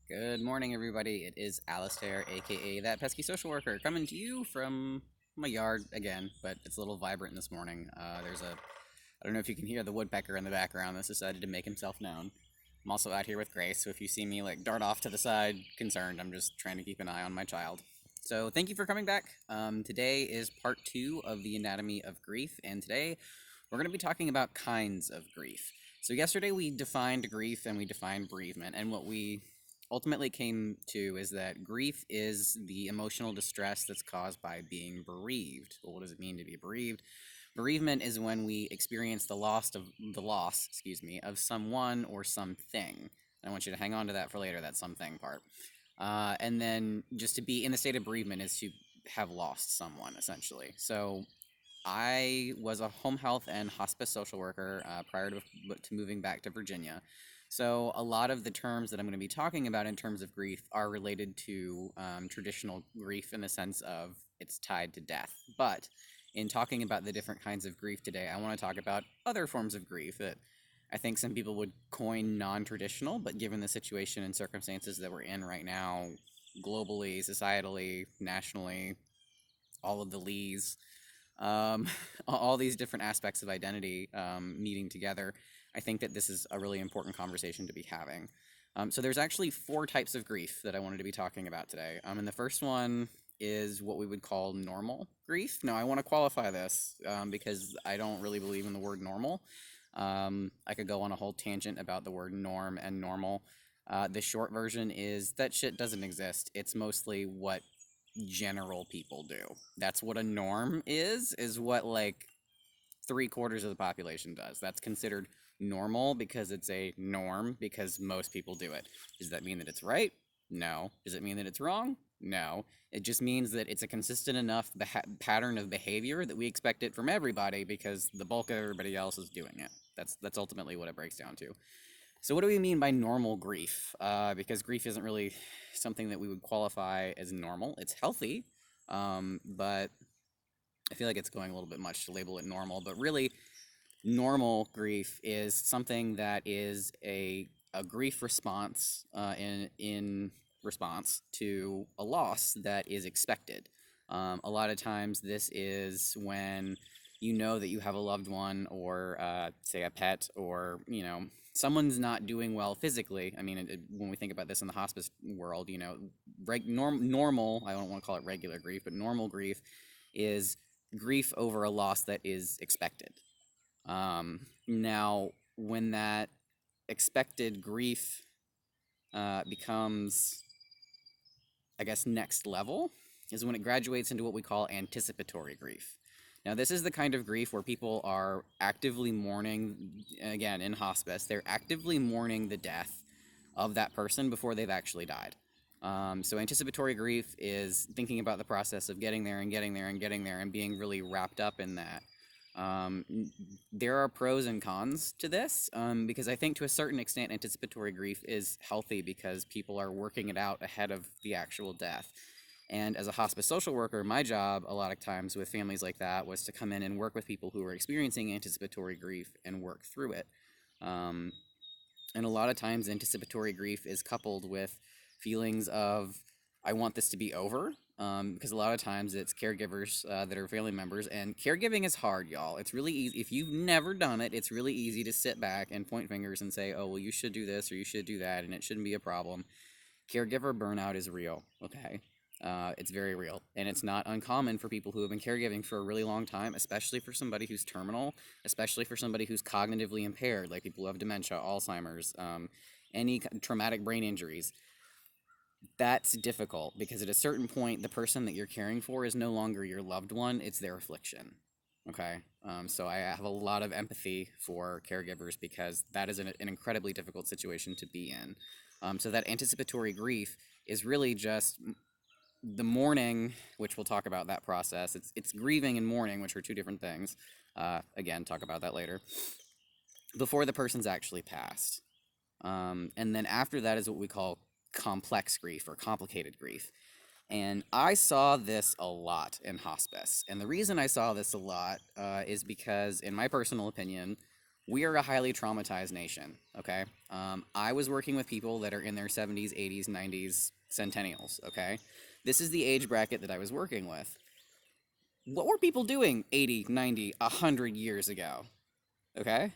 Good morning, everybody. It is Alistair, aka That Pesky Social Worker, coming to you from my yard again, but it's a little vibrant this morning. I don't know if you can hear the woodpecker in the background that's decided to make himself known. I'm also out here with Grace, so if you see me like dart off to the side, concerned, I'm just trying to keep an eye on my child. So thank you for coming back. Today is part 2 of the Anatomy of Grief, and today we're going to be talking about kinds of grief. So yesterday we defined grief and we defined bereavement, and what we ultimately came to is that grief is the emotional distress that's caused by being bereaved. Well, what does it mean to be bereaved? Bereavement is when we experience the loss, of someone or something. I want you to hang on to that for later, that something part. And then just to be in the state of bereavement is to have lost someone, essentially. So I was a home health and hospice social worker prior to moving back to Virginia. So a lot of the terms that I'm going to be talking about in terms of grief are related to traditional grief in the sense of it's tied to death. But in talking about the different kinds of grief today, I want to talk about other forms of grief that I think some people would coin non-traditional, but given the situation and circumstances that we're in right now, globally, societally, nationally, all of the Lees, um, all these different aspects of identity meeting together, I think that this is a really important conversation to be having. So there's actually 4 types of grief that I wanted to be talking about today. And the first one is what we would call normal grief. Now, I want to qualify this because I don't really believe in the word normal. I could go on a whole tangent about the word norm and normal. The short version is that shit doesn't exist. It's mostly what general people do. That's what a norm is what like 3/4 of the population does. That's considered normal because it's a norm because most people do it. Does that mean that it's right? No. Does it mean that it's wrong? No. It just means that it's a consistent enough pattern of behavior that we expect it from everybody because the bulk of everybody else is doing it. That's ultimately what it breaks down to. So what do we mean by normal grief? Because grief isn't really something that we would qualify as normal. It's healthy, but I feel like it's going a little bit much to label it normal. But really, normal grief is something that is a grief response in response to a loss that is expected. A lot of times, this is when you know that you have a loved one or say a pet or someone's not doing well physically. I mean, when we think about this in the hospice world, normal, I don't want to call it regular grief, but normal grief is grief over a loss that is expected. Now, when that expected grief becomes, I guess, next level, is when it graduates into what we call anticipatory grief. Now, this is the kind of grief where people are actively mourning, again, in hospice, they're actively mourning the death of that person before they've actually died. So anticipatory grief is thinking about the process of getting there and getting there and getting there and being really wrapped up in that. There are pros and cons to this because I think to a certain extent anticipatory grief is healthy because people are working it out ahead of the actual death. And as a hospice social worker, my job a lot of times with families like that was to come in and work with people who were experiencing anticipatory grief and work through it. And a lot of times anticipatory grief is coupled with feelings of, I want this to be over, because a lot of times it's caregivers that are family members, and caregiving is hard, y'all. It's really easy. If you've never done it, it's really easy to sit back and point fingers and say, oh, well, you should do this or you should do that, and it shouldn't be a problem. Caregiver burnout is real, okay? It's very real, and it's not uncommon for people who have been caregiving for a really long time, especially for somebody who's terminal, especially for somebody who's cognitively impaired, like people who have dementia, Alzheimer's, any traumatic brain injuries. That's difficult because at a certain point, the person that you're caring for is no longer your loved one, it's their affliction. Okay, so I have a lot of empathy for caregivers because that is an incredibly difficult situation to be in. So that anticipatory grief is really just the mourning, which we'll talk about that process. It's grieving and mourning, which are 2 different things. Again, talk about that later. Before the person's actually passed. And then after that is what we call complex grief or complicated grief. And I saw this a lot in hospice. And the reason I saw this a lot is because, in my personal opinion, we are a highly traumatized nation, okay? I was working with people that are in their 70s, 80s, 90s, centennials, okay? This is the age bracket that I was working with. What were people doing 80, 90, 100 years ago, okay?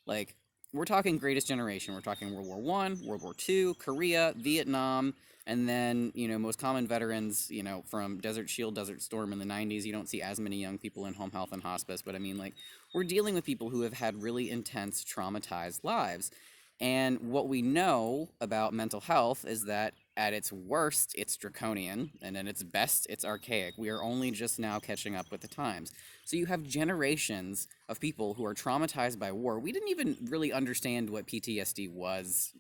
Like, we're talking greatest generation. We're talking World War One, World War Two, Korea, Vietnam, and then, most common veterans, from Desert Shield, Desert Storm in the 90s. You don't see as many young people in home health and hospice, but I mean, like, we're dealing with people who have had really intense, traumatized lives. And what we know about mental health is that at its worst, it's draconian, and at its best, it's archaic. We are only just now catching up with the times. So you have generations of people who are traumatized by war. We didn't even really understand what PTSD was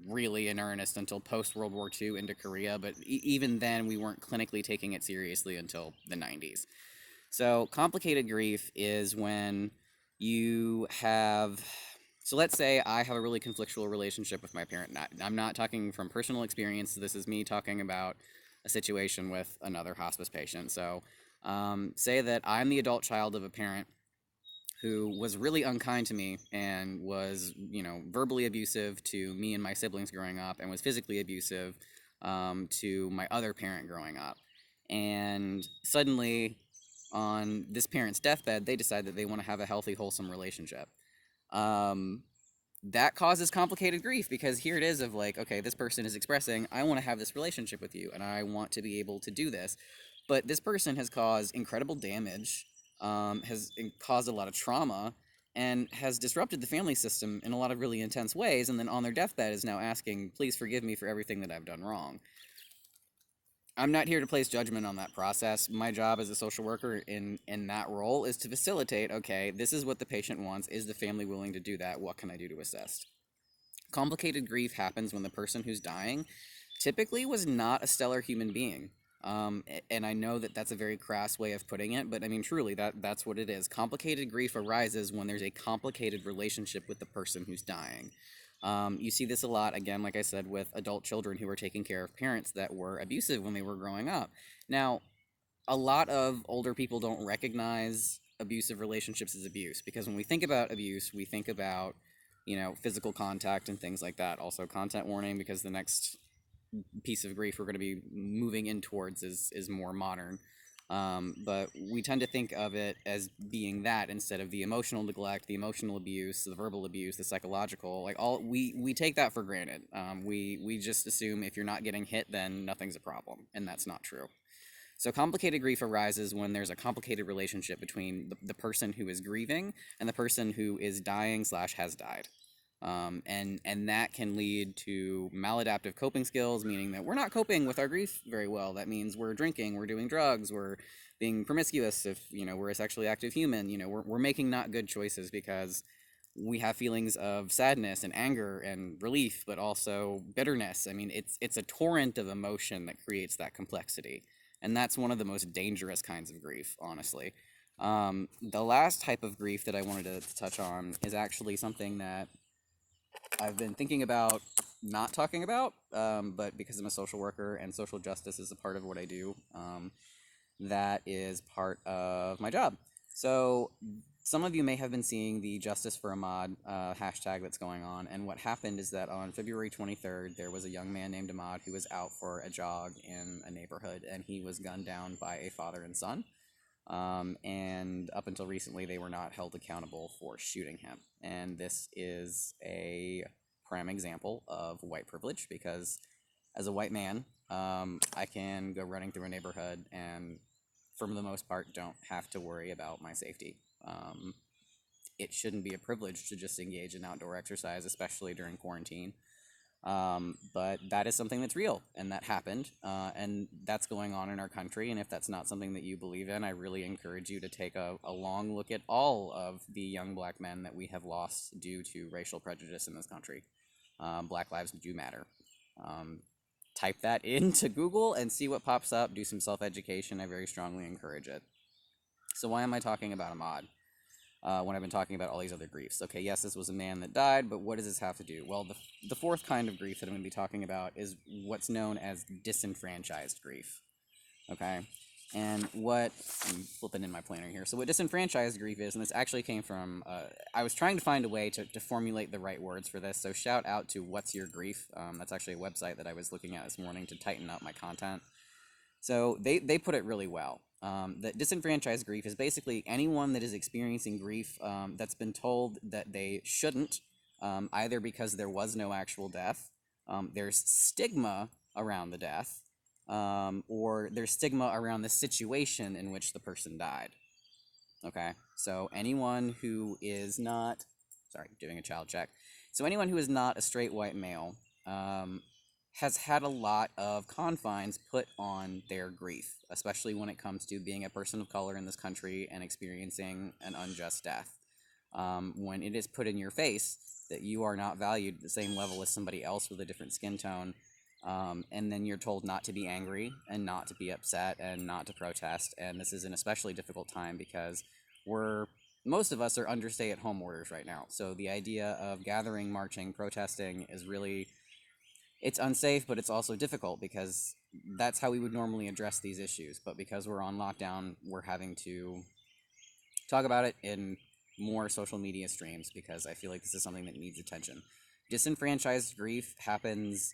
really in earnest until post World War II into Korea, but even then, we weren't clinically taking it seriously until the 90s. So, complicated grief is when you have. So, let's say I have a really conflictual relationship with my parent. I'm not talking from personal experience. This is me talking about a situation with another hospice patient. So, say that I'm the adult child of a parent who was really unkind to me and was, verbally abusive to me and my siblings growing up, and was physically abusive to my other parent growing up. And suddenly, on this parent's deathbed, they decide that they want to have a healthy, wholesome relationship. Um, that causes complicated grief, because here it is of like, okay, this person is expressing, I want to have this relationship with you and I want to be able to do this. But this person has caused incredible damage, has caused a lot of trauma, and has disrupted the family system in a lot of really intense ways. And then on their deathbed is now asking, please forgive me for everything that I've done wrong. I'm not here to place judgment on that process. My job as a social worker in that role is to facilitate, okay, this is what the patient wants. Is the family willing to do that? What can I do to assist? Complicated grief happens when the person who's dying typically was not a stellar human being. And I know that that's a very crass way of putting it, but I mean, truly, that's what it is. Complicated grief arises when there's a complicated relationship with the person who's dying. You see this a lot, again, like I said, with adult children who are taking care of parents that were abusive when they were growing up. Now, a lot of older people don't recognize abusive relationships as abuse, because when we think about abuse, we think about, physical contact and things like that. Also, content warning, because the next piece of grief we're going to be moving in towards is more modern. But we tend to think of it as being that instead of the emotional neglect, the emotional abuse, the verbal abuse, the psychological. Like, all we take that for granted. We just assume if you're not getting hit, then nothing's a problem, and that's not true. So complicated grief arises when there's a complicated relationship between the person who is grieving and the person who is dying / has died. And that can lead to maladaptive coping skills, meaning that we're not coping with our grief very well. That means we're drinking, we're doing drugs, we're being promiscuous if, we're a sexually active human. We're making not good choices because we have feelings of sadness and anger and relief, but also bitterness. I mean, it's a torrent of emotion that creates that complexity. And that's one of the most dangerous kinds of grief, honestly. The last type of grief that I wanted to touch on is actually something that I've been thinking about not talking about, but because I'm a social worker and social justice is a part of what I do, that is part of my job. So some of you may have been seeing the Justice for Ahmad hashtag that's going on, and what happened is that on February 23rd, there was a young man named Ahmad who was out for a jog in a neighborhood, and he was gunned down by a father and son. And up until recently, they were not held accountable for shooting him. And this is a prime example of white privilege, because as a white man, I can go running through a neighborhood and, for the most part, don't have to worry about my safety. It shouldn't be a privilege to just engage in outdoor exercise, especially during quarantine. But that is something that's real, and that happened, and that's going on in our country. And if that's not something that you believe in, I really encourage you to take a long look at all of the young black men that we have lost due to racial prejudice in this country. Black lives do matter. Type that into Google and see what pops up. Do some self-education. I very strongly encourage it. So why am I talking about Ahmad when I've been talking about all these other griefs? Okay, yes, this was a man that died, but what does this have to do? Well, the fourth kind of grief that I'm going to be talking about is what's known as disenfranchised grief. Okay, And I'm flipping in my planner here. So what disenfranchised grief is, and this actually came from, I was trying to find a way to formulate the right words for this. So shout out to What's Your Grief. That's actually a website that I was looking at this morning to tighten up my content. So they put it really well. That disenfranchised grief is basically anyone that is experiencing grief that's been told that they shouldn't, either because there was no actual death, there's stigma around the death, or there's stigma around the situation in which the person died. Okay, so anyone who is not, sorry, doing a child check. So anyone who is not a straight white male has had a lot of confines put on their grief, especially when it comes to being a person of color in this country and experiencing an unjust death. When it is put in your face that you are not valued at the same level as somebody else with a different skin tone, and then you're told not to be angry and not to be upset and not to protest. And this is an especially difficult time because most of us are under stay-at-home orders right now. So the idea of gathering, marching, protesting is really, it's unsafe, but it's also difficult because that's how we would normally address these issues. But because we're on lockdown, we're having to talk about it in more social media streams because I feel like this is something that needs attention. Disenfranchised grief happens,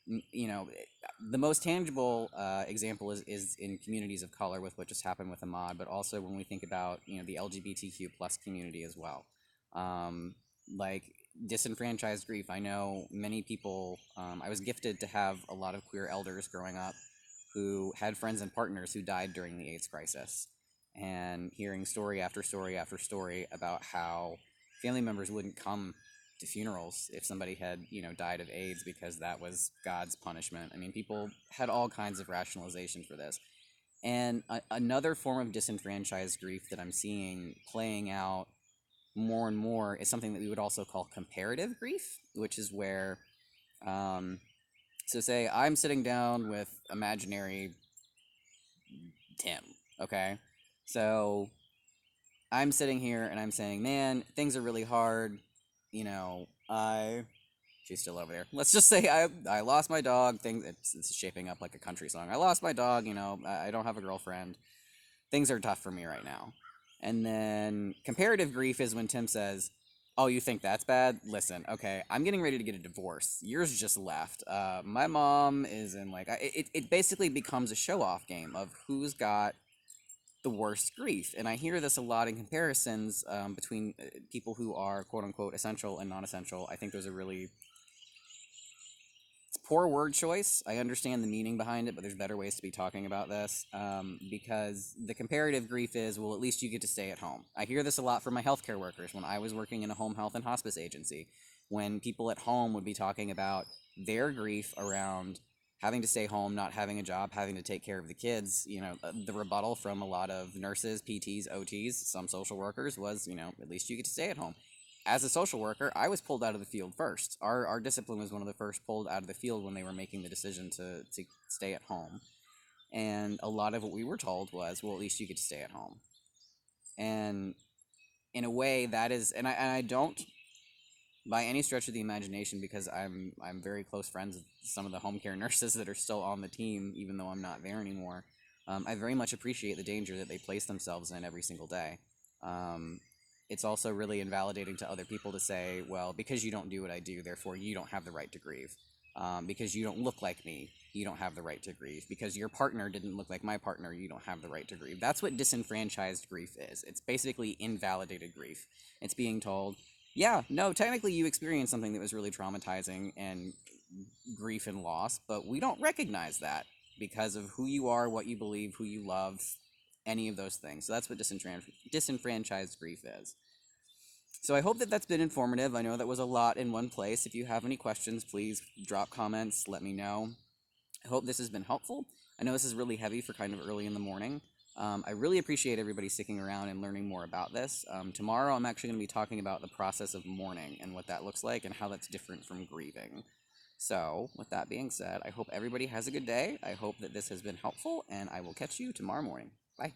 the most tangible example is in communities of color with what just happened with Ahmad, but also when we think about the LGBTQ plus community as well. Like disenfranchised grief, I know many people. I was gifted to have a lot of queer elders growing up who had friends and partners who died during the AIDS crisis, and hearing story after story after story about how family members wouldn't come to funerals if somebody had died of AIDS because that was God's punishment. I mean, people had all kinds of rationalization for this. And another form of disenfranchised grief that I'm seeing playing out more and more is something that we would also call comparative grief, which is where so say I'm sitting down with imaginary Tim, okay? So I'm sitting here and I'm saying, man, things are really hard. She's still over there. Let's just say I lost my dog. It's shaping up like a country song. I lost my dog. I don't have a girlfriend. Things are tough for me right now. And then comparative grief is when Tim says, oh, you think that's bad? Listen, okay, I'm getting ready to get a divorce. Yours just left. My mom is in it basically becomes a show-off game of who's got the worst grief. And I hear this a lot in comparisons between people who are quote-unquote essential and non-essential. I think there's a really poor word choice. I understand the meaning behind it, but there's better ways to be talking about this because the comparative grief is, well, at least you get to stay at home. I hear this a lot from my healthcare workers when I was working in a home health and hospice agency, when people at home would be talking about their grief around having to stay home, not having a job, having to take care of the kids. The rebuttal from a lot of nurses, PTs, OTs, some social workers was, at least you get to stay at home. As a social worker, I was pulled out of the field first. Our discipline was one of the first pulled out of the field when they were making the decision to stay at home. And a lot of what we were told was, well, at least you get to stay at home. And in a way, that is, and I don't, by any stretch of the imagination, because I'm very close friends with some of the home care nurses that are still on the team, even though I'm not there anymore. I very much appreciate the danger that they place themselves in every single day. It's also really invalidating to other people to say, well, because you don't do what I do, therefore you don't have the right to grieve. Because you don't look like me, you don't have the right to grieve. Because your partner didn't look like my partner, you don't have the right to grieve. That's what disenfranchised grief is. It's basically invalidated grief. It's being told, yeah, no, technically you experienced something that was really traumatizing and grief and loss, but we don't recognize that because of who you are, what you believe, who you love, any of those things. So that's what disenfranchised grief is. So I hope that that's been informative. I know that was a lot in one place. If you have any questions, please drop comments, let me know. I hope this has been helpful. I know this is really heavy for kind of early in the morning. I really appreciate everybody sticking around and learning more about this. Tomorrow I'm actually going to be talking about the process of mourning and what that looks like and how that's different from grieving. So with that being said, I hope everybody has a good day. I hope that this has been helpful, and I will catch you tomorrow morning. Bye.